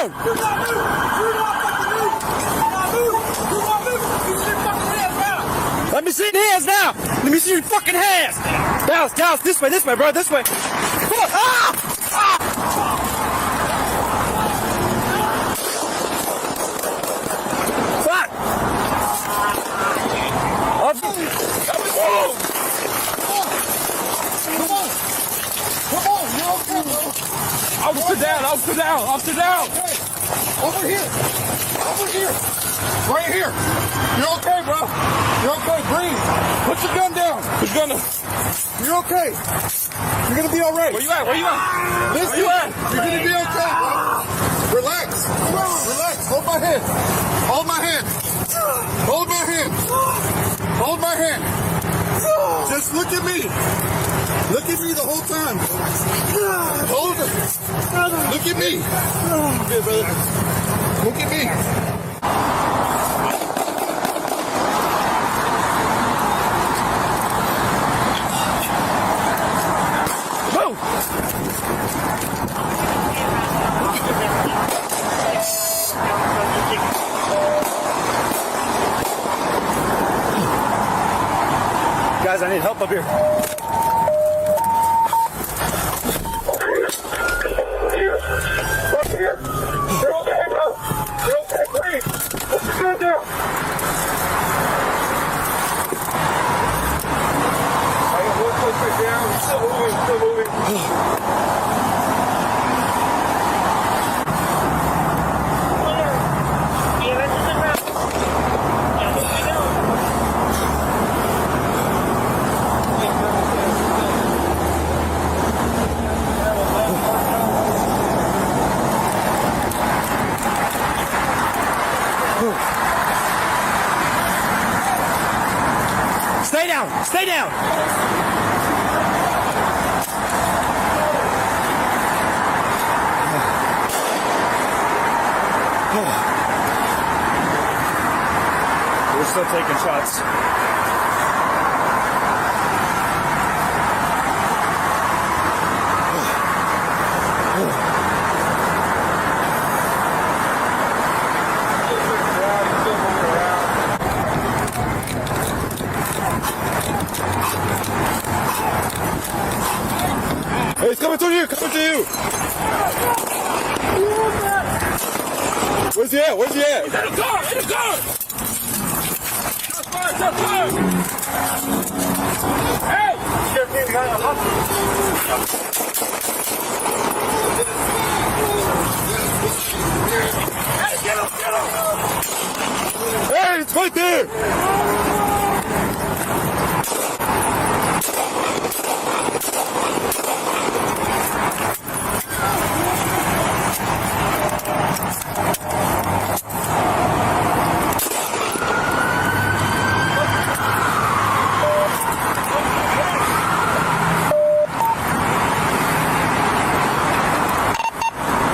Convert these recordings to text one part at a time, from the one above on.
down! Do not move! Do not fucking move! Do not move! Do not move! You see your fucking hands now! Let me see your hands now! Let me see your fucking hands! Dallas, this way, bro, this way! Come on! Fuck! Come on, you're okay, bro. Officer down! Okay. Over here. Right here. You're okay, bro. You're okay. Breathe. Put your gun down. You're okay. You're gonna be all right. Where you at? Listen, you're gonna be okay, bro. Relax. Hold my hand. Just look at me. Look at me the whole time. Hold it. Look at me. Look at me. Guys, I need help up here. You're okay, bro. You're okay, breathe. Put your gun down. I got one foot down. Still moving. Stay down! We're still taking shots. Hey, it's coming to you! Where's he at? In the car! Just fire! Hey! Hey, get him! Hey, it's right there!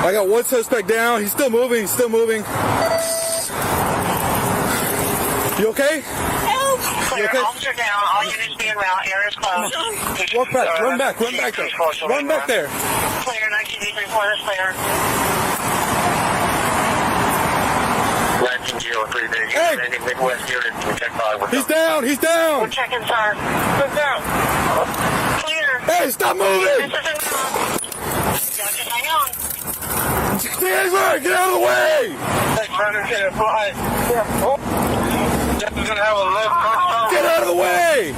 I got one suspect down. He's still moving. You okay? Help! Clear, okay? officer down. All units being route. Area's closed. Walk back. Run back there. Run back there. Clear, 1934 is clear. 1903, Hey! Midwest unit, check 5. He's down. We're checking, sir. Sit down. Clear. Hey, stop moving! This isn't wrong. Just hang on. Get out of the way! Justin's gonna have a left front. Get out of the way!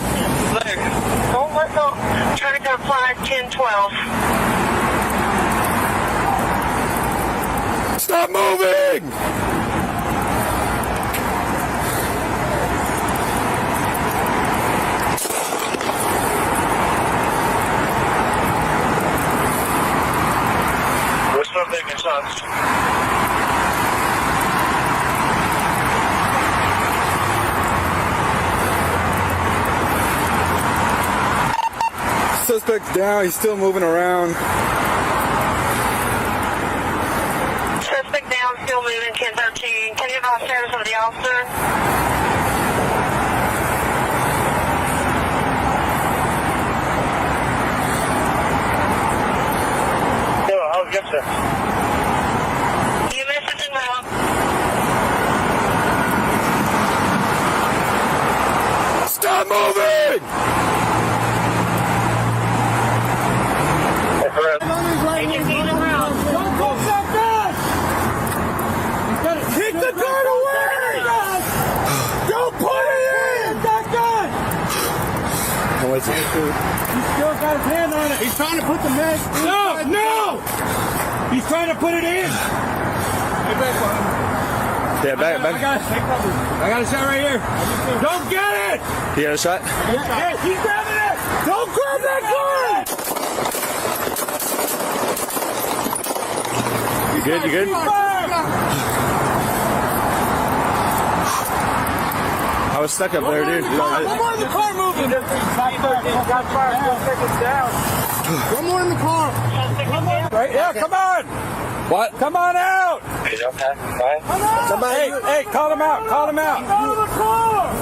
Don't let go. Try to go 5, 10, 12. Stop moving! We're still taking shots. Suspect's down, he's still moving around. Suspect down, still moving, 1013. Can you advise status of the officer? I'll get there. Unit still got his hand on it. He's trying to put the mag. No! He's trying to put it in. Hey, back on him. Yeah, back. I got a shot right here. Don't get it! You got a shot? Hey, he's grabbing it. Don't grab that gun! You good? You good? I was stuck up there, dude. One more in the car moving. Got fire. One more in the car. Right? Yeah, come on! What? Come on out! Is that passing by? Hey, call him out! Call him out! Out of the car.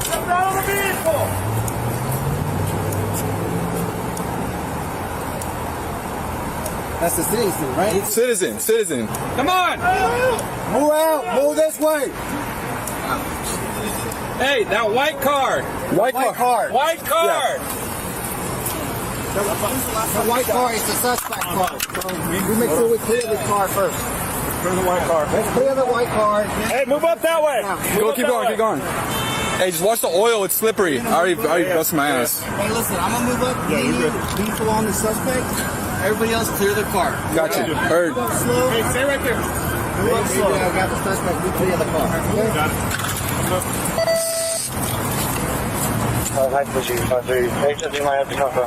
Step out of the vehicle. That's the citizen, right? Citizen. Come on! Move out. Move this way. Hey, that white car! White car. White car! The white car is the suspect car. So we make sure we clear the car first. Clear the white car. Let's clear the white car. Hey, move up that way! Keep going. Hey, just watch the oil, it's slippery. I already busted my ass. Hey, listen, I'm gonna move up. These along the suspect. Everybody else clear the car. Got you. Heard. Slow. Hey, stay right there. Move up slow. I got the suspect. We clear the car. Okay? Got it. Hi, Fiji. You might have to come from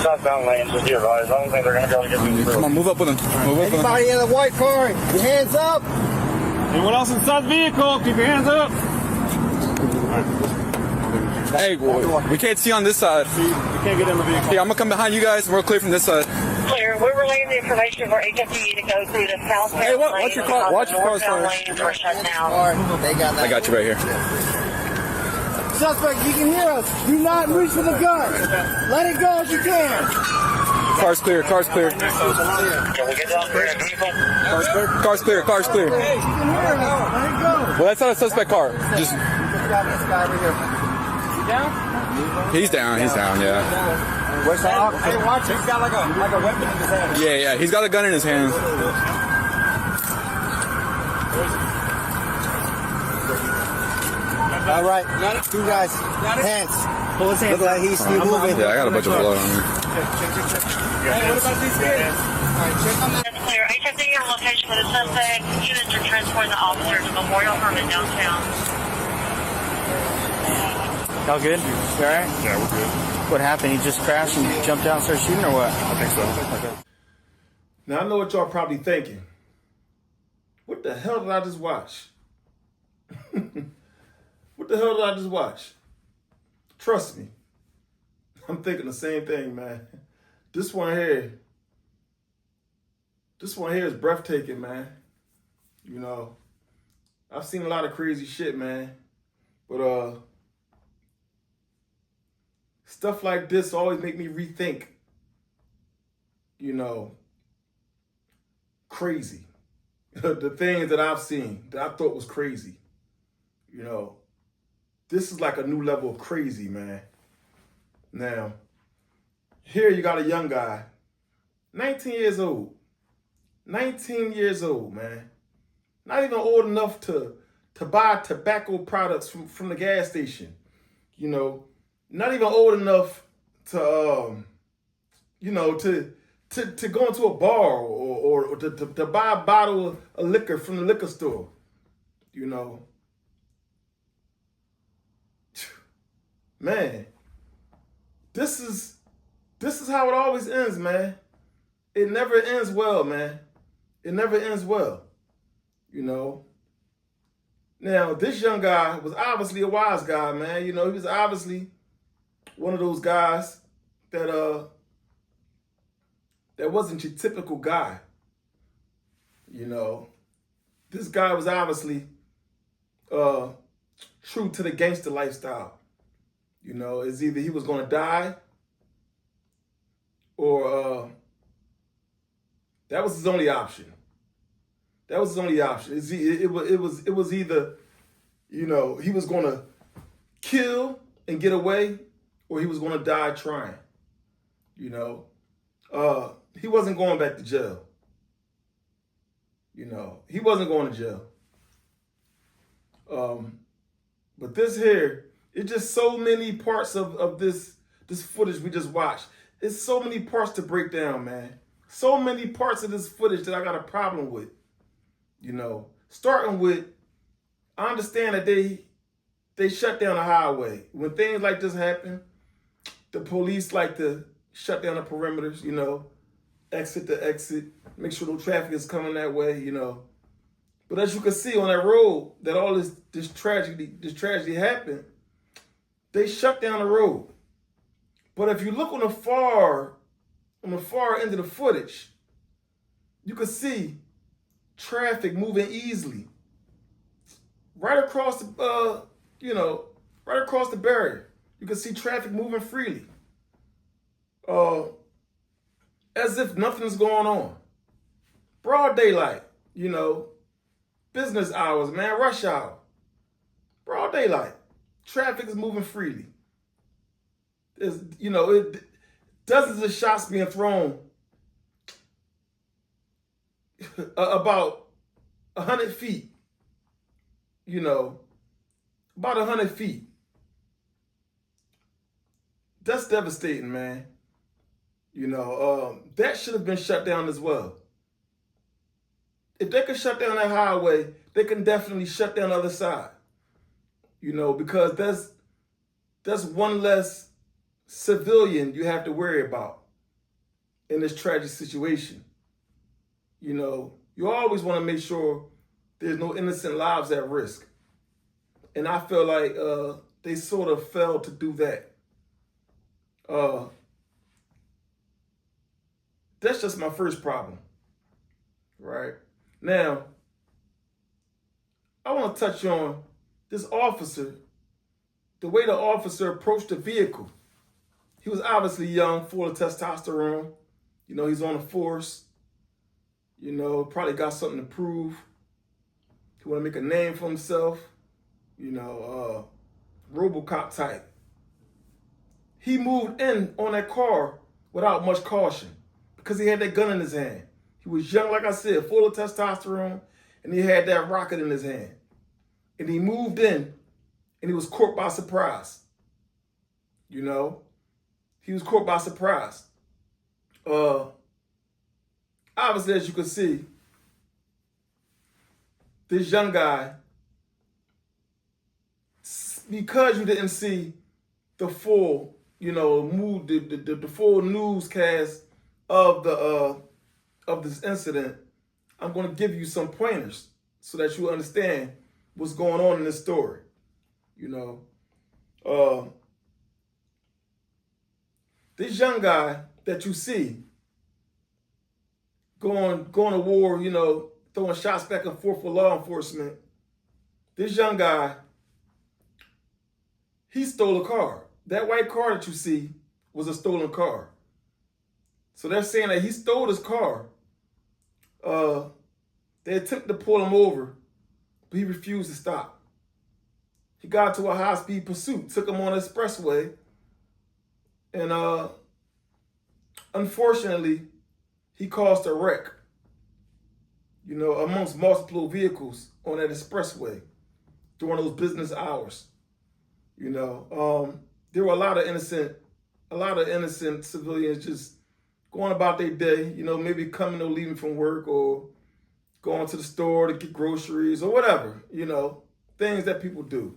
southbound lanes with you. I don't think they're going to be able to get through. Come on, move up with him. Anybody in the white car, your hands up. Anyone else inside the vehicle, keep your hands up. Hey, we can't see on this side. You can't get in the vehicle. Yeah, I'm gonna come behind you guys and we're clear from this side. Clear. We're relaying the information for HFD to go through the southbound Hey, watch lane. your car. Watch your car's Northbound first. lanes are shut down. They got that. I got you right here. Suspect, you can hear us. Do not reach for the gun. Let it go if you can. Car's clear. Can we get down there and vehicle? Car's clear. Hey, you can hear us. Let it go. Well, that's not a suspect car. Just Got this guy over here. he's down, yeah. Where's the officer? Hey, watch. He's got like a weapon in his hand. Yeah, he's got a gun in his hand. All right, two guys, hands. Pull his hands. Look like he's still moving. Yeah, I got a bunch of blood on me. Hey, what about these kids? That's clear. HFD, your location for the suspect. Units are transporting the officer to Memorial Herman downtown. Y'all good? You alright? Yeah, we're good. What happened? He just crashed and jumped out and started shooting or what? I think so. Okay. Now, I know what y'all probably thinking. What the hell did I just watch? What the hell did I just watch? Trust me. I'm thinking the same thing, man. This one here is breathtaking, man. You know, I've seen a lot of crazy shit, man. But stuff like this always make me rethink, you know, crazy. The things that I've seen that I thought was crazy. You know, this is like a new level of crazy, man. Now, here you got a young guy, 19 years old. 19 years old, man. Not even old enough to buy tobacco products from the gas station. You know, not even old enough to, you know, to go into a bar or to buy a bottle of liquor from the liquor store. You know, man, this is how it always ends, man. It never ends well, man. It never ends well, you know. Now, this young guy was obviously a wise guy, man. You know, he was obviously one of those guys that wasn't your typical guy. You know, this guy was obviously true to the gangster lifestyle. You know, it's either he was going to die or that was his only option. That was his only option. It was either, you know, he was going to kill and get away, or he was going to die trying. You know, he wasn't going back to jail. You know, he wasn't going to jail. But this here It's just so many parts of this footage we just watched. It's so many parts to break down, man. So many parts of this footage that I got a problem with. You know, starting with, I understand that they shut down the highway. When things like this happen, the police like to shut down the perimeters, you know, exit to exit, make sure no traffic is coming that way, you know. But as you can see on that road, that all this tragedy happened, they shut down the road. But if you look on the far end of the footage, you can see traffic moving easily. Right across the right across the barrier. You can see traffic moving freely. As if nothing's going on. Broad daylight, you know, business hours, man, rush hour. Broad daylight. Traffic is moving freely. There's, you know, dozens of shots being thrown about 100 feet. You know, about 100 feet. That's devastating, man. You know, that should have been shut down as well. If they could shut down that highway, they can definitely shut down the other side. You know, because that's one less civilian you have to worry about in this tragic situation. You know, you always want to make sure there's no innocent lives at risk. And I feel like they sort of failed to do that. That's just my first problem. Right? Now, I want to touch on this officer, the way the officer approached the vehicle. He was obviously young, full of testosterone. You know, he's on the force. You know, probably got something to prove. He want to make a name for himself. You know, RoboCop type. He moved in on that car without much caution because he had that gun in his hand. He was young, like I said, full of testosterone, and he had that rocket in his hand. And he moved in, and he was caught by surprise. You know, he was caught by surprise. Obviously, as you can see, this young guy, because you didn't see the full, you know, the full newscast of this incident, I'm going to give you some pointers so that you understand what's going on in this story. You know, this young guy that you see going to war, you know, throwing shots back and forth with law enforcement. This young guy, he stole a car. That white car that you see was a stolen car. So they're saying that he stole his car. They attempted to pull him over, but he refused to stop. He got to a high-speed pursuit, took him on the expressway, and unfortunately, he caused a wreck, you know, amongst multiple vehicles on that expressway during those business hours. You know, there were a lot of innocent civilians just going about their day, you know, maybe coming or leaving from work or going to the store to get groceries or whatever, you know, things that people do.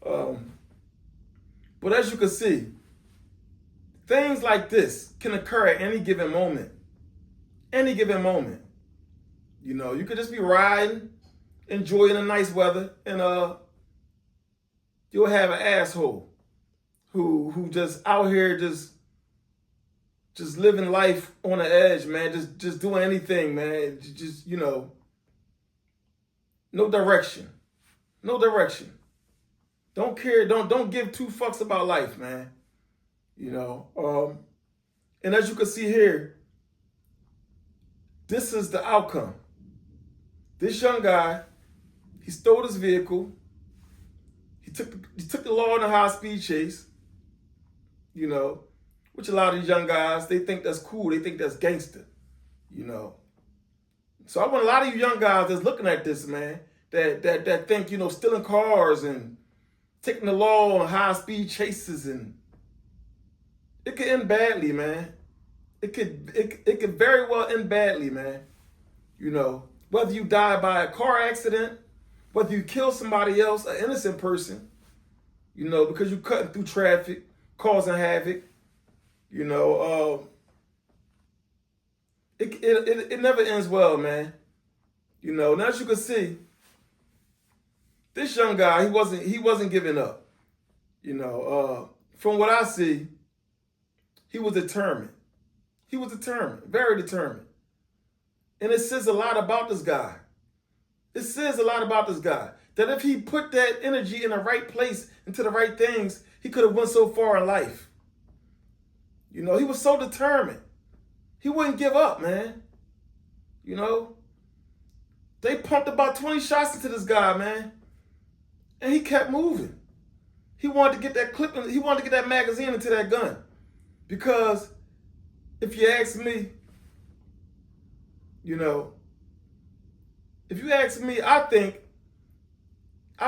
But as you can see, things like this can occur at any given moment. Any given moment. You know, you could just be riding, enjoying the nice weather, and you'll have an asshole who just out here just living life on the edge, man, just doing anything, man. Just, you know, no direction. No direction. Don't care, don't give two fucks about life, man. You know, and as you can see here, this is the outcome. This young guy, he stole his vehicle. He took the law in a high-speed chase, you know, which a lot of these young guys, they think that's cool. They think that's gangster, you know. So I want a lot of you young guys that's looking at this, man, that think, you know, stealing cars and taking the law on high-speed chases, and it could end badly, man. It could very well end badly, man. You know, whether you die by a car accident, whether you kill somebody else, an innocent person, you know, because you're cutting through traffic, causing havoc, you know, it never ends well, man. You know, and as you can see, this young guy, he wasn't giving up. You know, from what I see, he was determined. He was determined, very determined. And it says a lot about this guy. It says a lot about this guy. That if he put that energy in the right place, into the right things, he could have went so far in life. You know, he was so determined. He wouldn't give up, man. You know, they pumped about 20 shots into this guy, man. And he kept moving. He wanted to get that clip, he wanted to get that magazine into that gun. Because if you ask me, you know, if you ask me, I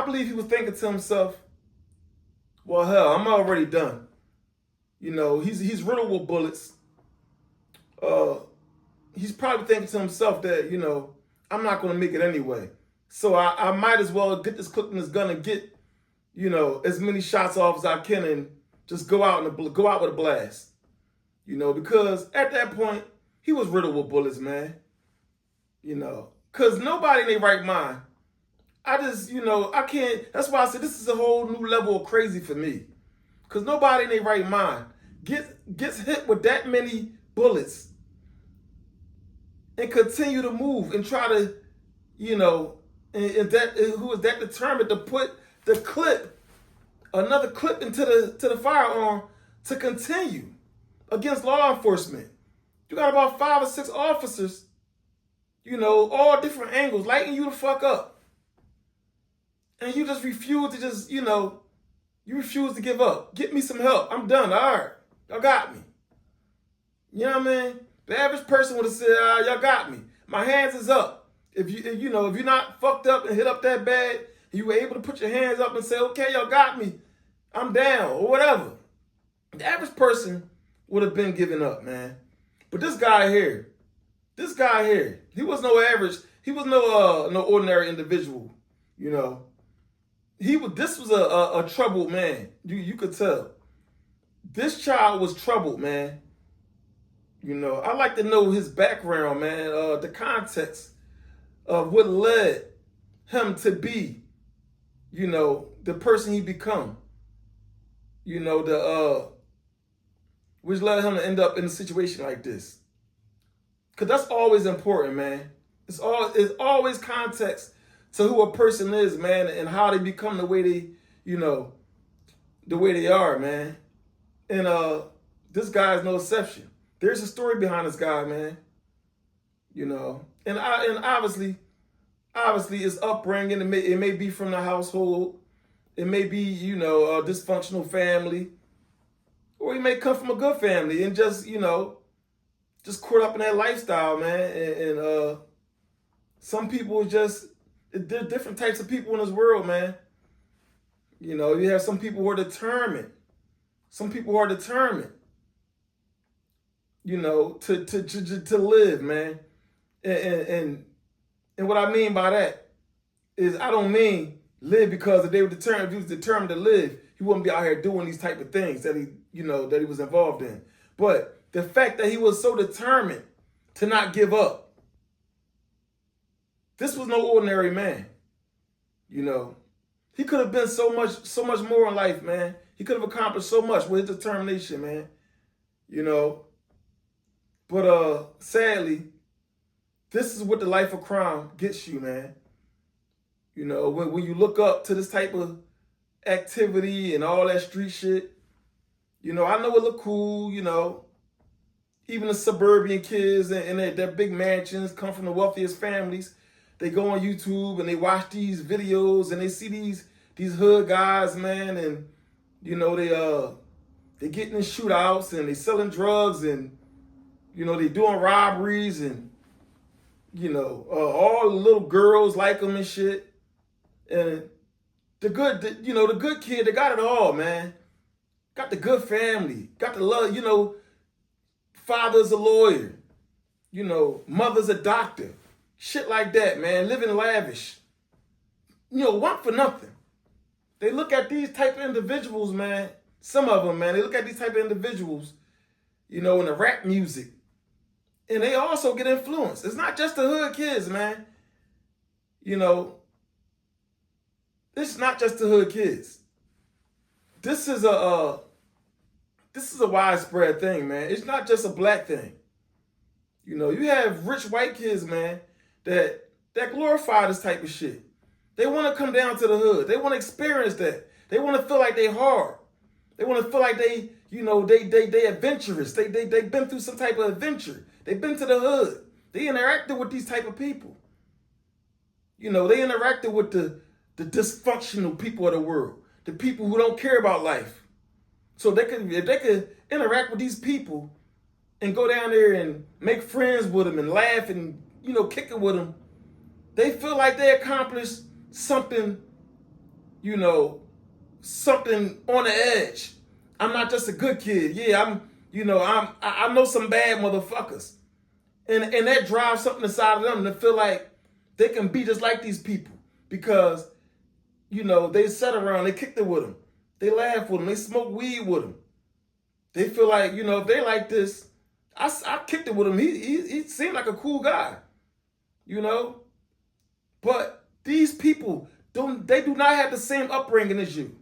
believe he was thinking to himself, well, hell, I'm already done. You know, he's riddled with bullets. He's probably thinking to himself that, you know, I'm not going to make it anyway. So I might as well get this clip in this gun and get, you know, as many shots off as I can and just go out with a blast. You know, because at that point, he was riddled with bullets, man. You know, because nobody in their right mind. I just, you know, I can't. That's why I said this is a whole new level of crazy for me. Because nobody in their right mind gets hit with that many bullets and continue to move and try to, you know, who is that determined to put the clip, another clip into the firearm to continue against law enforcement. You got about 5 or 6 officers, you know, all different angles, lighting you the fuck up. And you just refuse to just, you know, you refuse to give up. Get me some help. I'm done. All right. Y'all got me. You know what I mean? The average person would have said, y'all got me. My hands is up. If you're not fucked up and hit up that bad, you were able to put your hands up and say, okay, y'all got me. I'm down or whatever. The average person would have been giving up, man. But this guy here, he was no average. He was no ordinary individual, you know. This was a troubled man. You could tell. This child was troubled, man. You know, I like to know his background, man, the context of what led him to be, you know, the person he become. You know, which led him to end up in a situation like this. Because that's always important, man. It's always context to who a person is, man, and how they become the way they, you know, the way they are, man. And this guy is no exception. There's a story behind this guy, man. You know, and obviously his upbringing, it may be from the household, it may be, you know, a dysfunctional family, or he may come from a good family and just, you know, just caught up in that lifestyle, man. And some people just, there are different types of people in this world, man. You know, you have some people who are determined. Some people who are determined, you know, to live, man. And what I mean by that is I don't mean live because if they were determined, if he was determined to live, he wouldn't be out here doing these type of things that he was involved in. But the fact that he was so determined to not give up. This was no ordinary man. You know, he could have been so much more in life, man. He could have accomplished so much with his determination, man. You know, but sadly, this is what the life of crime gets you, man. You know, when you look up to this type of activity and all that street shit, you know, I know it look cool, you know. Even the suburban kids and their big mansions come from the wealthiest families. They go on YouTube and they watch these videos and they see these hood guys, man, and you know they getting in shootouts and they selling drugs and you know they doing robberies and you know all the little girls like them and shit. And the good kid, they got it all, man. Got the good family, got the love, father's a lawyer, mother's a doctor, shit like that, man, living lavish. Want for nothing. They look at these type of individuals, man, some of them, man, they look at these type of individuals, in the rap music, and they also get influenced. It's not just the hood kids, man. It's not just the hood kids. This is a widespread thing, man. It's not just a black thing. You have rich white kids, man, that glorify this type of shit. They want to come down to the hood. They want to experience that. They want to feel like they hard. They want to feel like they adventurous. They've been through some type of adventure. They've been to the hood. They interacted with these type of people. They interacted with the dysfunctional people of the world, the people who don't care about life. So if they could interact with these people and go down there and make friends with them and laugh and, kick it with them, they feel like they accomplished something, something on the edge. I'm not just a good kid. Yeah, I know some bad motherfuckers. And that drives something inside of them to feel like they can be just like these people because, they sat around, they kicked it with them. They laugh with them. They smoke weed with them. They feel like, if they like this, I kicked it with him. He seemed like a cool guy, But these people, do not have the same upbringing as you.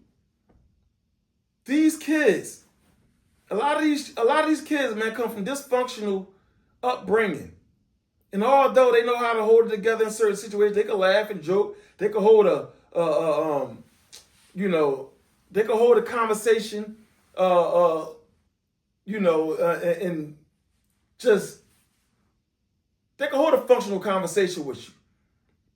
These kids, a lot of these kids, man, come from dysfunctional upbringing. And although they know how to hold it together in certain situations, they can laugh and joke. They can hold they can hold a conversation, and just, they can hold a functional conversation with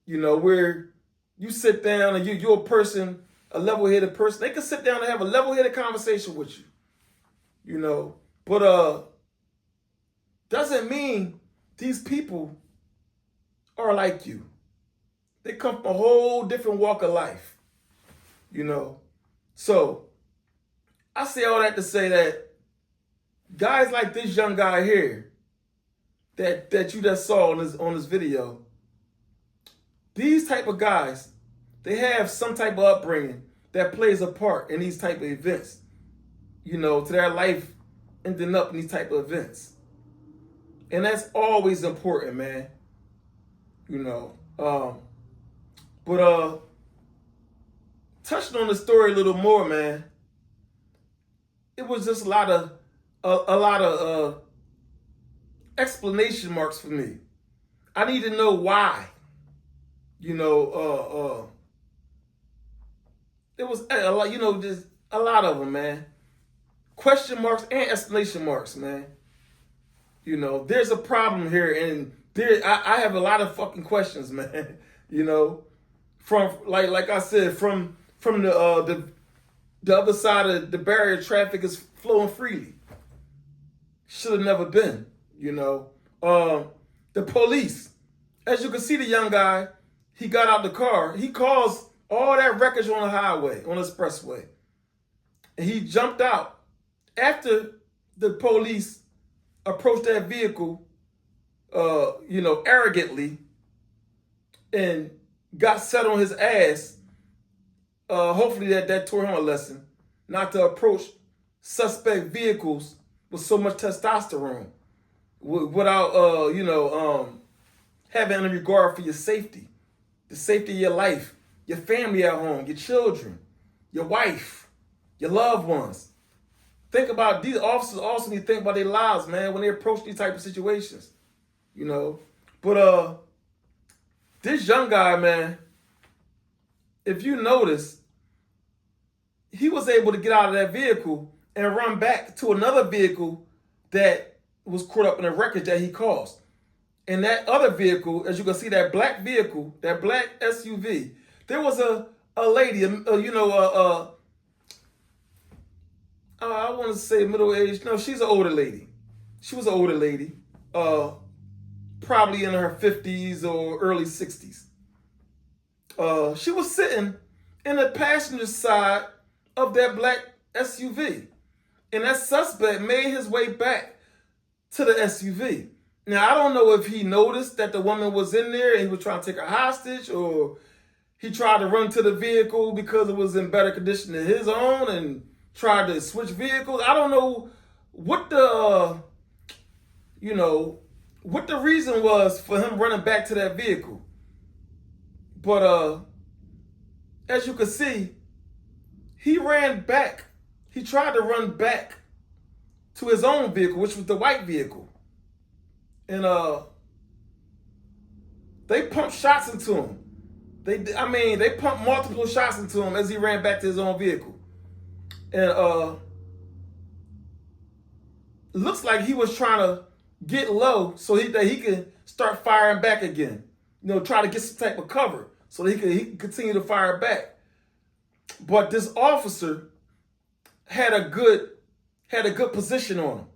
you, where you sit down and you're a person, a level-headed person. They can sit down and have a level-headed conversation with you, but doesn't mean these people are like you. They come from a whole different walk of life, So I say all that to say that guys like this young guy here that you just saw on this video, these type of guys, they have some type of upbringing that plays a part in these type of events, to their life ending up in these type of events. And that's always important, man. But touching on the story a little more, man, it was just a lot of exclamation marks for me. I need to know why. It was a lot, just a lot of them, man. Question marks and exclamation marks, man. There's a problem here, and I have a lot of fucking questions, man. From like I said, from the other side of the barrier, traffic is flowing freely. Should have never been, The police, as you can see, the young guy, he got out the car. He caused all that wreckage on the highway, on the expressway, and he jumped out after the police approached that vehicle, arrogantly, and got set on his ass. Hopefully that taught him a lesson, not to approach suspect vehicles with so much testosterone, without having any regard for your safety, the safety of your life, your family at home, your children, your wife, your loved ones. Think about these officers also need to think about their lives, man, when they approach these type of situations, But this young guy, man, if you notice, he was able to get out of that vehicle and run back to another vehicle that was caught up in a wreckage that he caused. And that other vehicle, as you can see, that black vehicle, that black SUV, there was a lady, I want to say middle-aged. No, she's an older lady. She was an older lady, probably in her 50s or early 60s. She was sitting in the passenger side of that black SUV. And that suspect made his way back to the SUV. Now, I don't know if he noticed that the woman was in there and he was trying to take her hostage, or he tried to run to the vehicle because it was in better condition than his own and tried to switch vehicles. I don't know what the, what the reason was for him running back to that vehicle. But as you can see, he ran back. He tried to run back to his own vehicle, which was the white vehicle. And they pumped shots into him. They pumped multiple shots into him as he ran back to his own vehicle. And looks like he was trying to get low so that he could start firing back again. Try to get some type of cover so that he could continue to fire back. But this officer had a good position on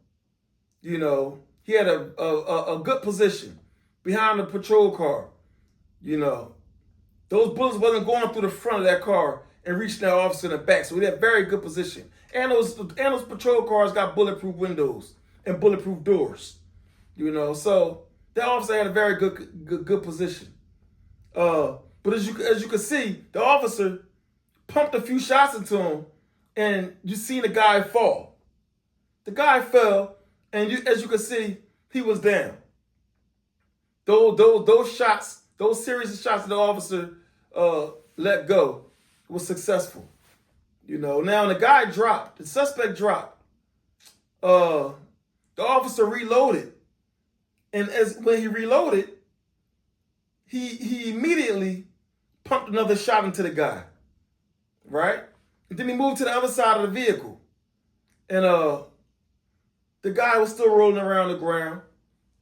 him. He had a good position behind the patrol car. Those bullets wasn't going through the front of that car and reaching that officer in the back. So he had a very good position. And those patrol cars got bulletproof windows and bulletproof doors. So that officer had a very good position. But as you can see, the officer pumped a few shots into him, and you seen the guy fall. The guy fell, and as you can see, he was down. Those shots, those series of shots that the officer let go was successful. Now the guy dropped, the suspect dropped. The officer reloaded, and when he reloaded, he immediately pumped another shot into the guy, right? And then he moved to the other side of the vehicle, and the guy was still rolling around the ground.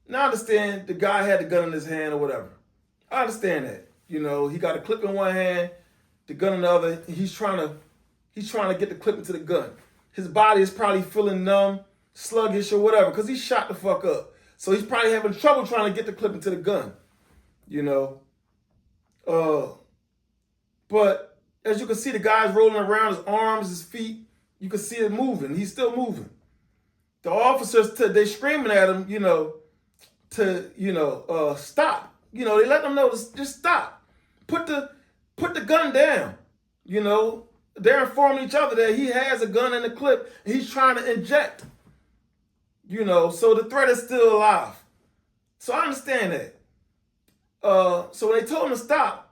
Now I understand the guy had the gun in his hand or whatever. I understand that. He got a clip in one hand, the gun in the other. He's trying to get the clip into the gun. His body is probably feeling numb, sluggish, or whatever, because he shot the fuck up. So he's probably having trouble trying to get the clip into the gun. But as you can see, the guy's rolling around, his arms, his feet. You can see it moving. He's still moving. The officers, they screaming at him, to stop. They let them know to just stop. Put the gun down. They're informing each other that he has a gun in the clip and he's trying to inject. So the threat is still alive. So I understand that. So when they told him to stop,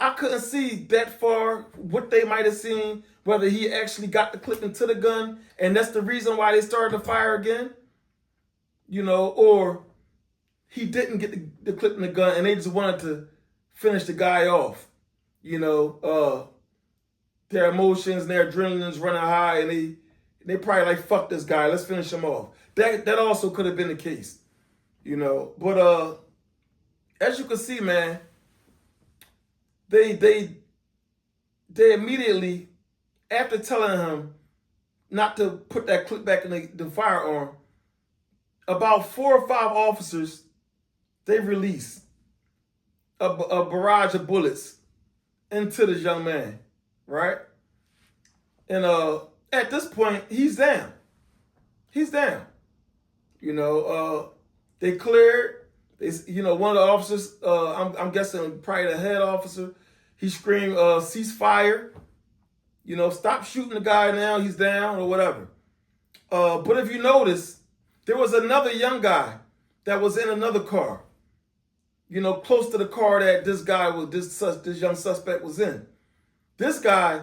I couldn't see that far what they might have seen, whether he actually got the clip into the gun, and that's the reason why they started to fire again, or he didn't get the clip in the gun and they just wanted to finish the guy off. Their emotions and their adrenaline's running high, and they probably like, fuck this guy, let's finish him off. That also could have been the case, But as you can see, man, they immediately, after telling him not to put that clip back in the firearm, about 4 or 5 officers, they released a barrage of bullets into this young man, right? And at this point, he's down. He's down. They cleared. One of the officers, I'm guessing probably the head officer, he screamed, ceasefire. Stop shooting the guy now, he's down, or whatever. But if you notice, there was another young guy that was in another car, close to the car that this young suspect was in. This guy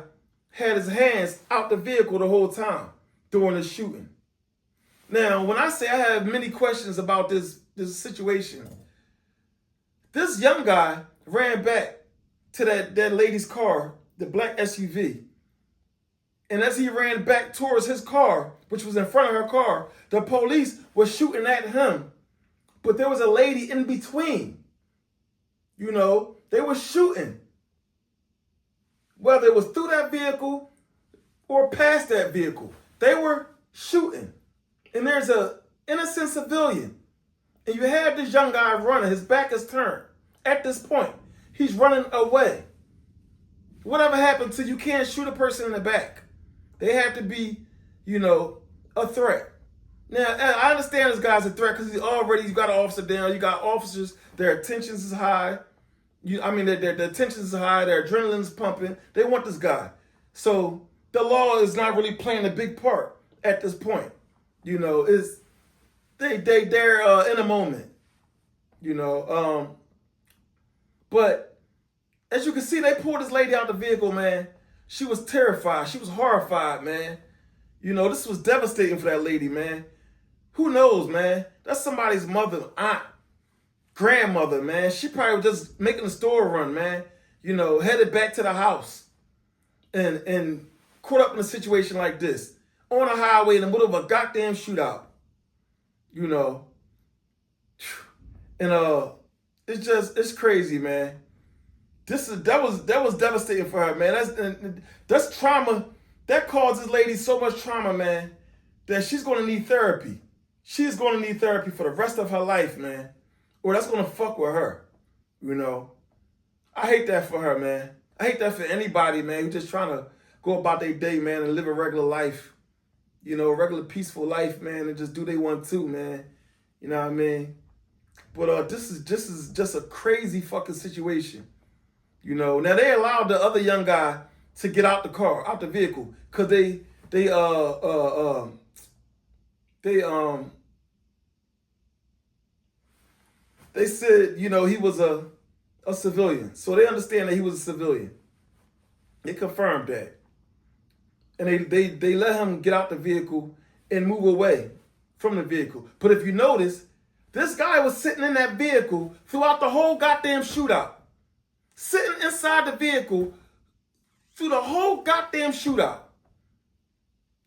had his hands out the vehicle the whole time during the shooting. Now, when I say I have many questions about this situation, this young guy ran back to that lady's car, the black SUV. And as he ran back towards his car, which was in front of her car, the police were shooting at him. But there was a lady in between. They were shooting. Whether it was through that vehicle or past that vehicle, they were shooting. And there's an innocent civilian. And you have this young guy running. His back is turned. At this point, he's running away. whatever happened to you can't shoot a person in the back. They have to be, a threat. Now, I understand this guy's a threat because you got an officer down. You got officers, their attentions is high. Their attention is high. Their adrenaline is pumping. They want this guy. So the law is not really playing a big part at this point. They're in a moment. But as you can see, they pulled this lady out the vehicle, man. She was terrified. She was horrified, man. This was devastating for that lady, man. Who knows, man? That's somebody's mother, aunt, grandmother, man. She probably was just making a store run, man. Headed back to the house and caught up in a situation like this on a highway in the middle of a goddamn shootout. And it's crazy, man. That was devastating for her, man. That's trauma. That caused this lady so much trauma, man, that she's going to need therapy. She's going to need therapy for the rest of her life, man. Or that's going to fuck with her, I hate that for her, man. I hate that for anybody, man, who's just trying to go about their day, man, and live a regular life. A regular peaceful life, man, and just do they want to, man. You know what I mean? But this is just a crazy fucking situation. Now they allowed the other young guy to get out the vehicle, because they said, he was a civilian. So they understand that he was a civilian. They confirmed that. And they let him get out the vehicle and move away from the vehicle. But if you notice, this guy was sitting in that vehicle throughout the whole goddamn shootout. Sitting inside the vehicle through the whole goddamn shootout.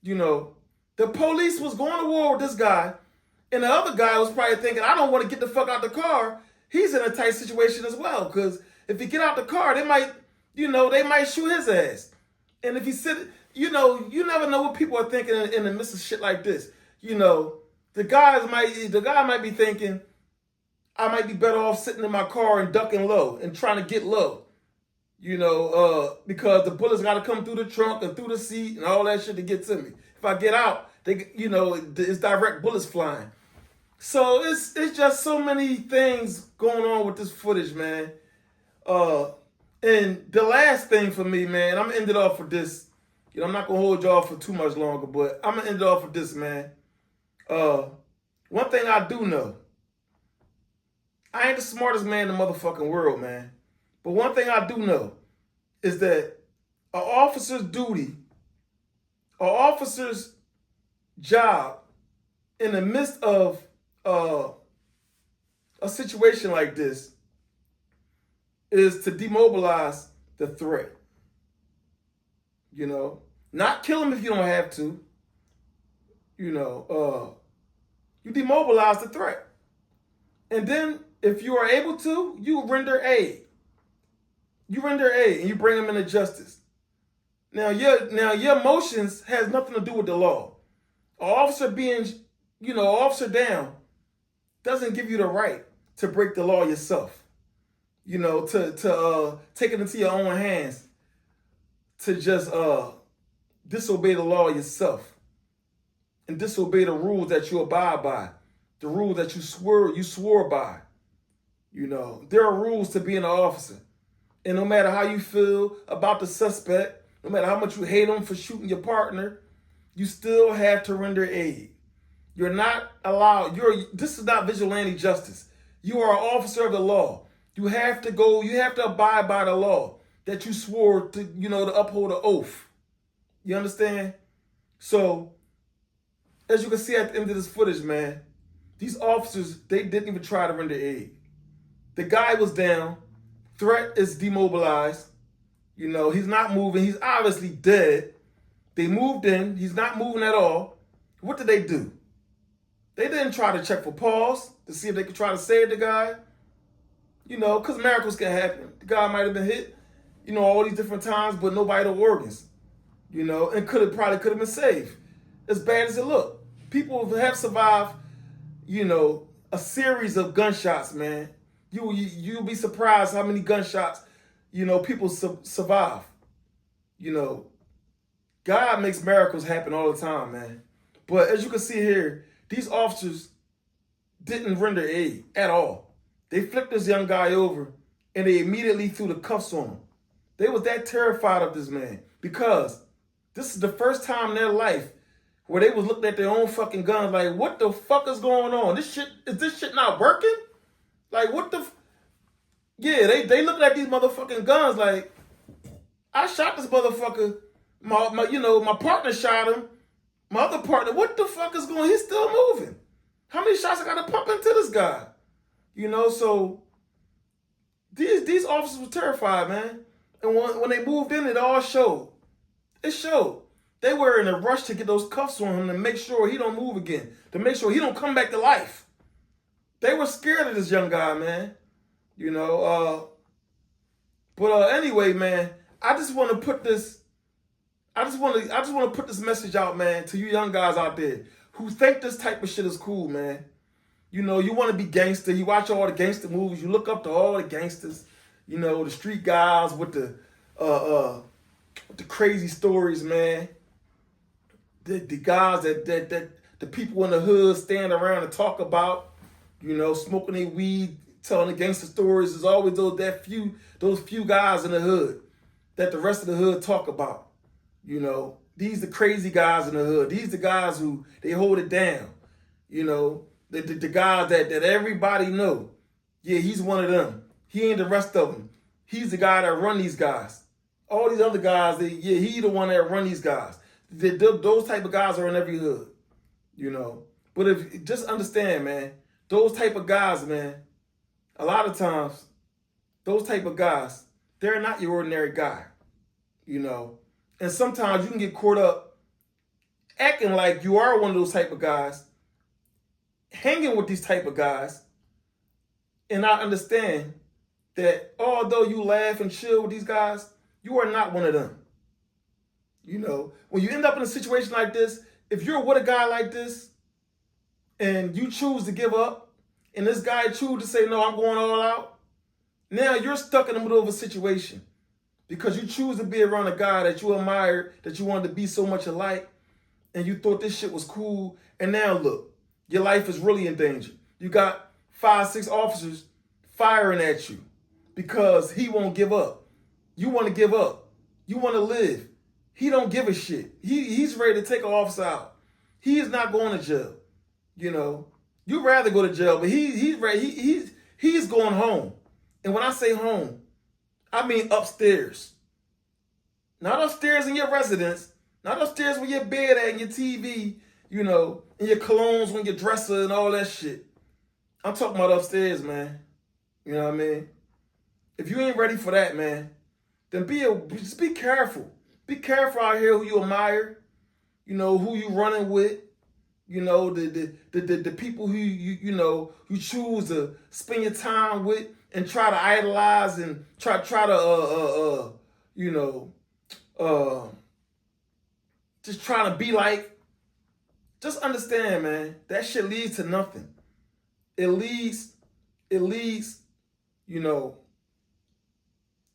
The police was going to war with this guy, and the other guy was probably thinking, I don't want to get the fuck out the car. He's in a tight situation as well, because if he get out the car, they might shoot his ass. And if he sit, you never know what people are thinking in the midst of shit like this. The guy might be thinking, I might be better off sitting in my car and ducking low and trying to get low. Because the bullets got to come through the trunk and through the seat and all that shit to get to me. If I get out, it's direct bullets flying. So it's just so many things going on with this footage, man. And the last thing for me, man, I'm gonna end it off with this. I'm not gonna hold y'all for too much longer, but I'm gonna end it off with this, man. One thing I do know, I ain't the smartest man in the motherfucking world, man. But one thing I do know is that an officer's duty, an officer's job in the midst of a situation like this is to demobilize the threat. Not kill him if you don't have to. You demobilize the threat. And then if you are able to, you render aid. You render aid and you bring them into justice. Now your emotions has nothing to do with the law. An officer being, officer down doesn't give you the right to break the law yourself. To take it into your own hands, to just disobey the law yourself and disobey the rules that you abide by, the rules that you swore by. There are rules to being an officer. And no matter how you feel about the suspect, no matter how much you hate him for shooting your partner, you still have to render aid. You're not allowed, this is not vigilante justice. You are an officer of the law. You have to abide by the law that you swore to, to uphold the oath. You understand? So, as you can see at the end of this footage, man, these officers, they didn't even try to render aid. The guy was down. Threat is demobilized. He's not moving. He's obviously dead. They moved in. He's not moving at all. What did they do? They didn't try to check for pulse to see if they could try to save the guy. Because miracles can happen. The guy might have been hit, all these different times, but no vital organs. And probably could have been saved. As bad as it looked. People have survived, a series of gunshots, man. You'll be surprised how many gunshots, people survive. You know, God makes miracles happen all the time, man. But as you can see here, these officers didn't render aid at all. They flipped this young guy over and they immediately threw the cuffs on him. They was that terrified of this man because this is the first time in their life where they was looking at their own fucking guns like, what the fuck is going on? Is this shit not working? Like, what the... Yeah, they looking at these motherfucking guns like, I shot this motherfucker. My partner shot him. My other partner, what the fuck is going on? He's still moving. How many shots I got to pump into this guy? You know, so these officers were terrified, man. And when they moved in, it all showed. It showed. They were in a rush to get those cuffs on him to make sure he don't move again, to make sure he don't come back to life. They were scared of this young guy, man. You know, anyway, man, I just want to put this message out, man, to you young guys out there who think this type of shit is cool, man. You know, you want to be gangster. You watch all the gangster movies. You look up to all the gangsters. You know, the street guys with the crazy stories, man. The guys that the people in the hood stand around and talk about. You know, smoking their weed, telling the gangster stories. There's always those few guys in the hood that the rest of the hood talk about. You know, these the crazy guys in the hood. These the guys who they hold it down. You know, the guys that everybody know. Yeah, he's one of them. He ain't the rest of them. He's the guy that run these guys. All these other guys, he the one that run these guys. Those type of guys are in every hood, you know. But if just understand, man, those type of guys, man, a lot of times, those type of guys, they're not your ordinary guy, you know. And sometimes you can get caught up acting like you are one of those type of guys, hanging with these type of guys, and not understand that although you laugh and chill with these guys, you are not one of them. You know, when you end up in a situation like this, if you're with a guy like this and you choose to give up and this guy choose to say, no, I'm going all out, now you're stuck in the middle of a situation because you choose to be around a guy that you admired, that you wanted to be so much alike, and you thought this shit was cool. And now look, your life is really in danger. You got 5, 6 officers firing at you because he won't give up. You want to give up. You want to live. He don't give a shit. He's ready to take an officer out. He is not going to jail. You know, you'd rather go to jail, but he's ready. He's going home. And when I say home, I mean upstairs. Not upstairs in your residence. Not upstairs with your bed at and your TV, you know, and your colognes on your dresser and all that shit. I'm talking about upstairs, man. You know what I mean? If you ain't ready for that, man, then just be careful. Be careful out here who you admire, you know, who you running with, you know, the people who you know you choose to spend your time with and try to idolize and try to you know just trying to be like. Just understand, man, that shit leads to nothing. It leads, you know,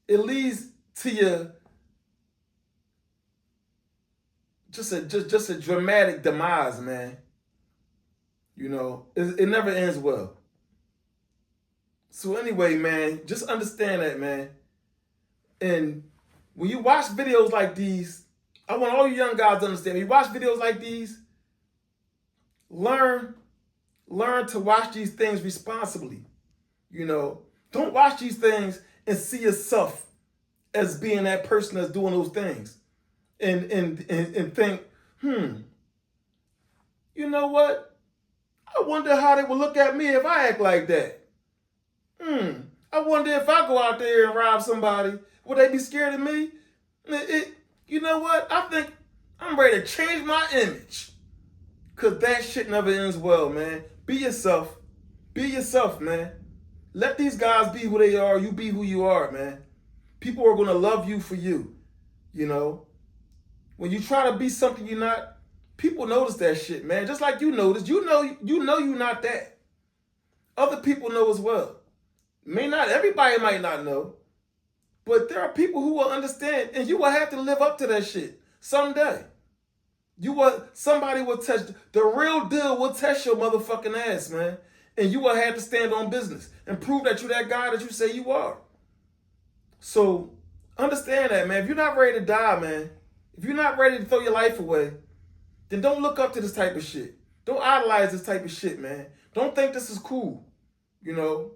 it leads to your just a dramatic demise, man. You know, it never ends well. So anyway, man, just understand that, man. And when you watch videos like these, I want all you young guys to understand. When you watch videos like these, learn to watch these things responsibly. You know, don't watch these things and see yourself as being that person that's doing those things. And think, you know what? I wonder how they would look at me if I act like that. I wonder if I go out there and rob somebody, would they be scared of me? You know what? I think I'm ready to change my image. Because that shit never ends well, man. Be yourself. Be yourself, man. Let these guys be who they are. You be who you are, man. People are going to love you for you, you know. When you try to be something you're not, people notice that shit, man. Just like you notice. You know you're not that. Other people know as well. Everybody might not know. But there are people who will understand, and you will have to live up to that shit someday. Somebody will test, the real deal will test your motherfucking ass, man. And you will have to stand on business and prove that you're that guy that you say you are. So understand that, man. If you're not ready to die, man, if you're not ready to throw your life away, then don't look up to this type of shit. Don't idolize this type of shit, man. Don't think this is cool, you know.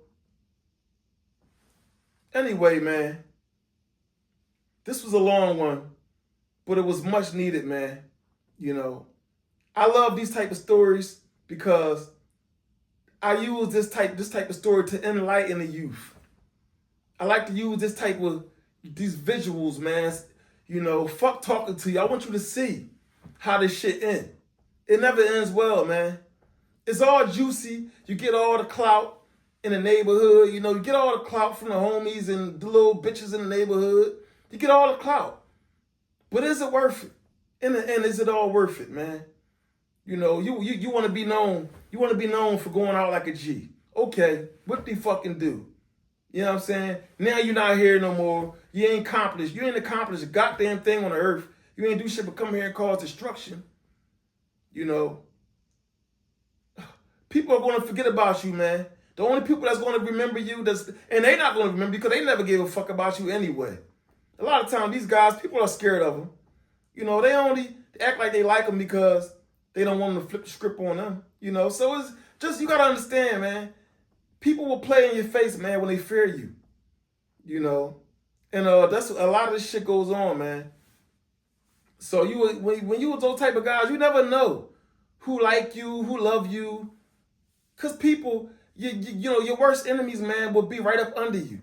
Anyway, man, this was a long one, but it was much needed, man. You know, I love these type of stories because I use this type of story to enlighten the youth. I like to use these visuals, man. You know, fuck talking to you. I want you to see how this shit ends. It never ends well, man. It's all juicy. You get all the clout in the neighborhood. You know, you get all the clout from the homies and the little bitches in the neighborhood. You get all the clout. But is it worth it? In the end, is it all worth it, man? You know, you want to be known. You want to be known for going out like a G. Okay, what do you fucking do? You know what I'm saying? Now you're not here no more. You ain't accomplished. You ain't accomplished a goddamn thing on the earth. You ain't do shit but come here and cause destruction. You know, people are going to forget about you, man. The only people that's going to remember you, and they not going to remember you because they never gave a fuck about you anyway. A lot of times, these guys, people are scared of them. You know, they only act like they like them because they don't want them to flip the script on them. You know, so it's just, you got to understand, man. People will play in your face, man, when they fear you. You know, and that's a lot of this shit goes on, man. So when you was those type of guys, you never know who like you, who love you. Because people, you know, your worst enemies, man, will be right up under you.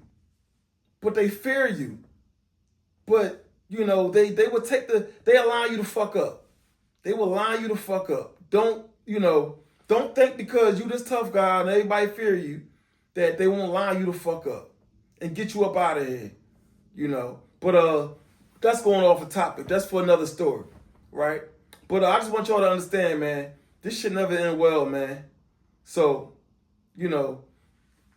But they fear you. But, you know, they will they allow you to fuck up. They will allow you to fuck up. Don't think because you this tough guy and everybody fear you that they won't allow you to fuck up and get you up out of here, you know. But that's going off the topic. That's for another story, right? But I just want y'all to understand, man, this shit never end well, man. So, you know,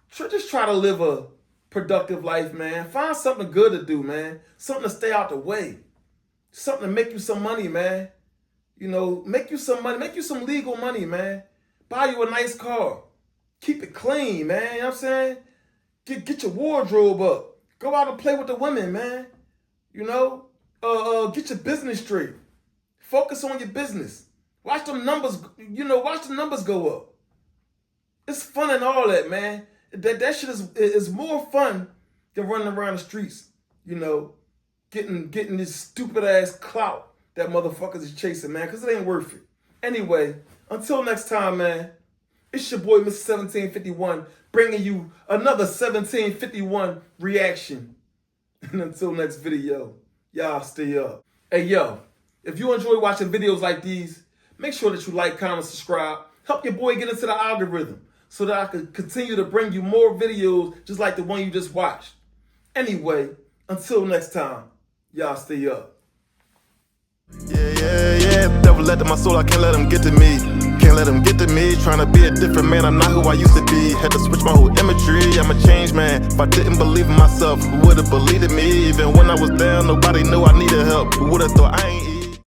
just try to live a productive life, man. Find something good to do, man. Something to stay out the way. Something to make you some money, man. You know, make you some money. Make you some legal money, man. Buy you a nice car. Keep it clean, man. You know what I'm saying? Get your wardrobe up. Go out and play with the women, man. You know? Get your business straight. Focus on your business. Watch them numbers, watch the numbers go up. It's fun and all that, man. That shit is more fun than running around the streets, you know, getting this stupid ass clout that motherfuckers is chasing, man, because it ain't worth it. Anyway, until next time, man, it's your boy, Mr. 1751, bringing you another 1751 reaction. And until next video, y'all stay up. Hey, yo, if you enjoy watching videos like these, make sure that you like, comment, subscribe. Help your boy get into the algorithm so that I can continue to bring you more videos just like the one you just watched. Anyway, until next time, y'all stay up. Yeah. Devil let in my soul, I can't let him get to me. Can't let him get to me. Trying to be a different man, I'm not who I used to be. Had to switch my whole imagery, I'm a changed man. If I didn't believe in myself, who would've believed in me? Even when I was down, nobody knew I needed help. Who would've thought I ain't